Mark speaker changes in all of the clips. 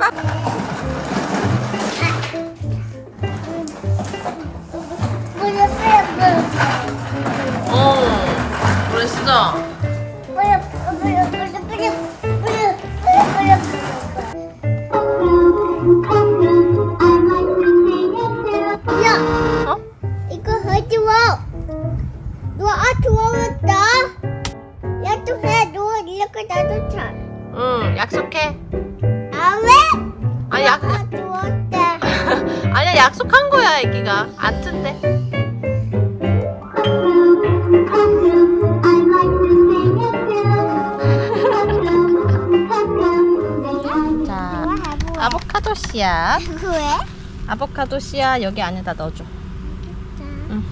Speaker 1: 해볼까? 그랬어. 어?
Speaker 2: 이거 하지 마. 너 좋아했다. 약속해. 너 이렇게 나도 차.
Speaker 1: 응, 약속해.
Speaker 2: 아 왜?
Speaker 1: 아니,
Speaker 2: 좋았대.
Speaker 1: 아니야, 약속한 거야, 애기가. 안 튼대. 자, 아보카도 씨앗.
Speaker 2: 왜?
Speaker 1: 아보카도 씨앗 여기 안에다 넣어줘. 응.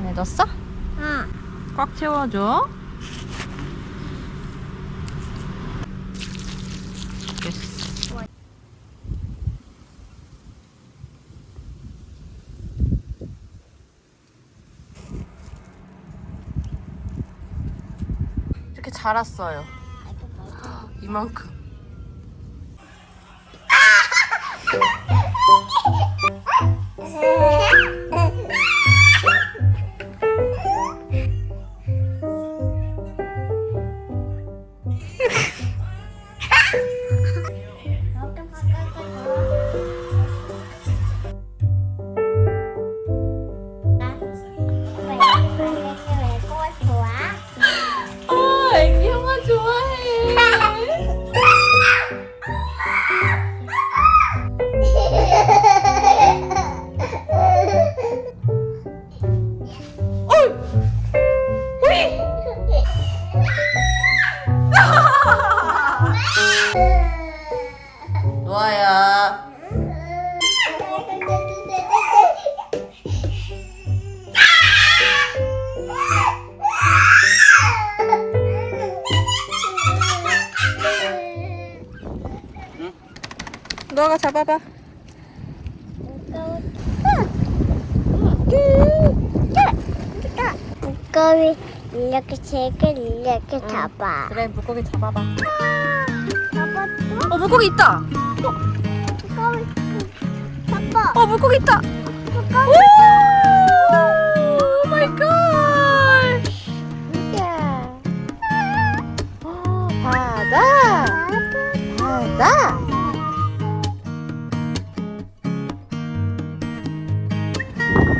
Speaker 1: 안에 넣었어? 꽉 채워줘. 됐어. 이렇게 자랐어요. 이만큼. 아, 애기 형아 좋아해. 노아야. 너가 잡아봐.
Speaker 2: 물고기 이렇게 색을 이렇게 잡아.
Speaker 1: 그래, 물고기 잡아봐.
Speaker 2: 잡았어?
Speaker 1: 물고기 있다.
Speaker 2: 물고기 잡아.
Speaker 1: 물고기 있다. 오 마이 갓. 바다. 바다.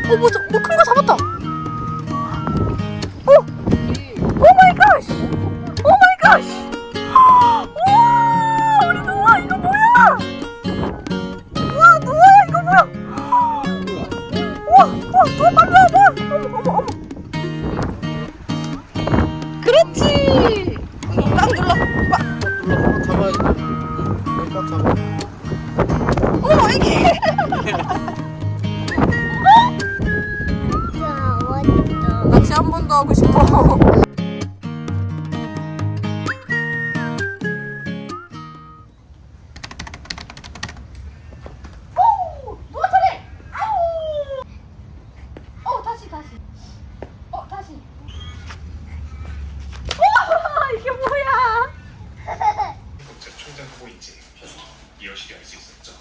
Speaker 1: 뭐 큰 거 잡았다. 오 마이 갓. 오 마이 갓. 우와, 우리 노아 이거 뭐야? 우와, 노아야 이거 뭐야? 우와, 노아 빨리 와봐. 어머. 그렇지. 꽉 눌러. 꽉.
Speaker 3: 잡아야지. 꽉 잡아.
Speaker 1: 어머, 애기. 낚시 한 번 더 하고 싶어. 이게 뭐야?
Speaker 4: 총장 후보인지 이어시게 알 수 있었죠.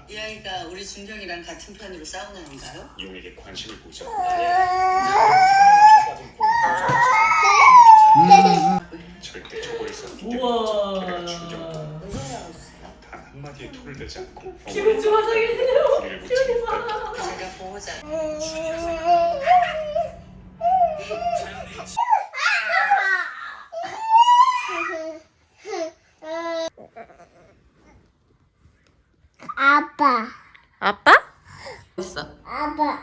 Speaker 5: 이 아이가 우리 준경이랑 같은 편으로 싸우는 건가요?
Speaker 4: 이용에게 관심을 보죠. 절대 초보에서 우와. 게다가 충격도
Speaker 5: 운동하고 있어요.
Speaker 4: 단 한마디의 토를 대지 않고
Speaker 1: 기분 좋아지겠네요.
Speaker 4: 우리를 붙이겠다.
Speaker 5: 제가 보호자.
Speaker 2: 아빠.
Speaker 1: 아빠? 있어.
Speaker 2: 아빠.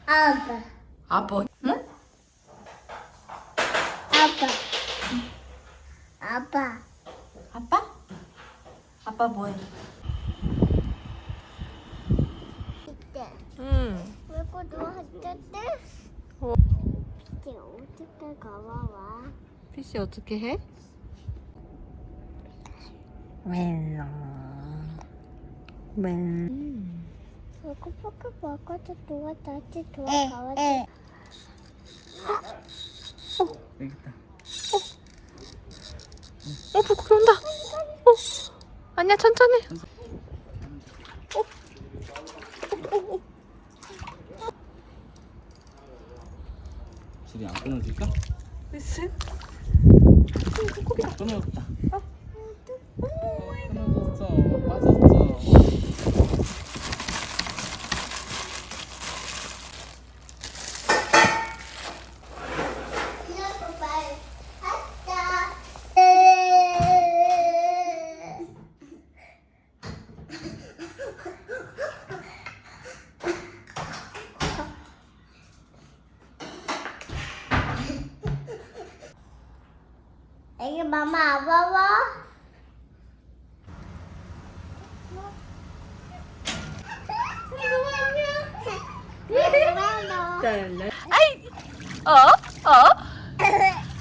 Speaker 1: 아빠. 응? 아빠? 아빠 뭐해?
Speaker 2: 이때
Speaker 1: 응.
Speaker 2: 물고 누웠을 때
Speaker 1: 어.
Speaker 2: 이제 어떻게 가봐와.
Speaker 1: 피시 어떻게 해?
Speaker 2: 물고 포크 먹어도 누워 다시 돌아가와도
Speaker 3: 여기 있다.
Speaker 1: 불고기 온다. 아니야, 천천히.
Speaker 3: 줄이 안 끊어질까?
Speaker 1: 무슨?
Speaker 3: 끊어졌다. 끊어졌어. 빠졌어.
Speaker 2: 애기 마마 아빠봐.
Speaker 1: 아이,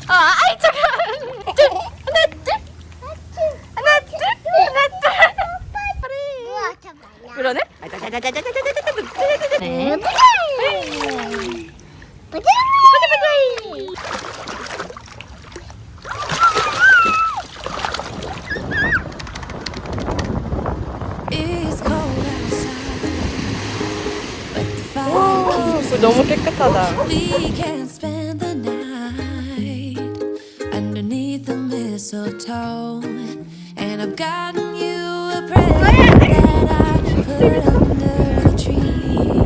Speaker 1: 아이, 잠깐. 하나, 둘. 그러네? 네. 너무 깨끗하다.
Speaker 6: We can spend the night underneath the mistletoe, and I've gotten you a present that I put under the tree.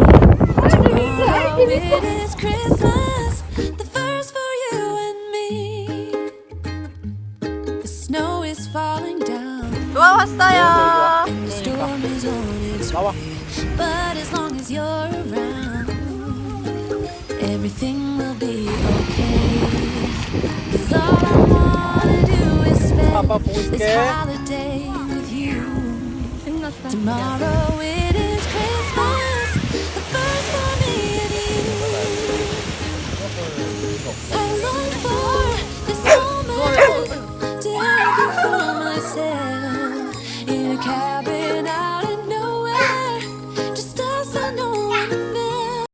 Speaker 6: Tomorrow it is Christmas, the first for you and me. The snow is falling down,
Speaker 1: 누아 왔어요.
Speaker 6: and the storm is on its
Speaker 3: 나와.
Speaker 6: way. But as long as you're around, everything will be okay. 'Cause all I wanna do is spend
Speaker 3: 아빠 보고
Speaker 6: this
Speaker 3: 있을게.
Speaker 6: holiday with you.
Speaker 1: 신났다.
Speaker 6: Tomorrow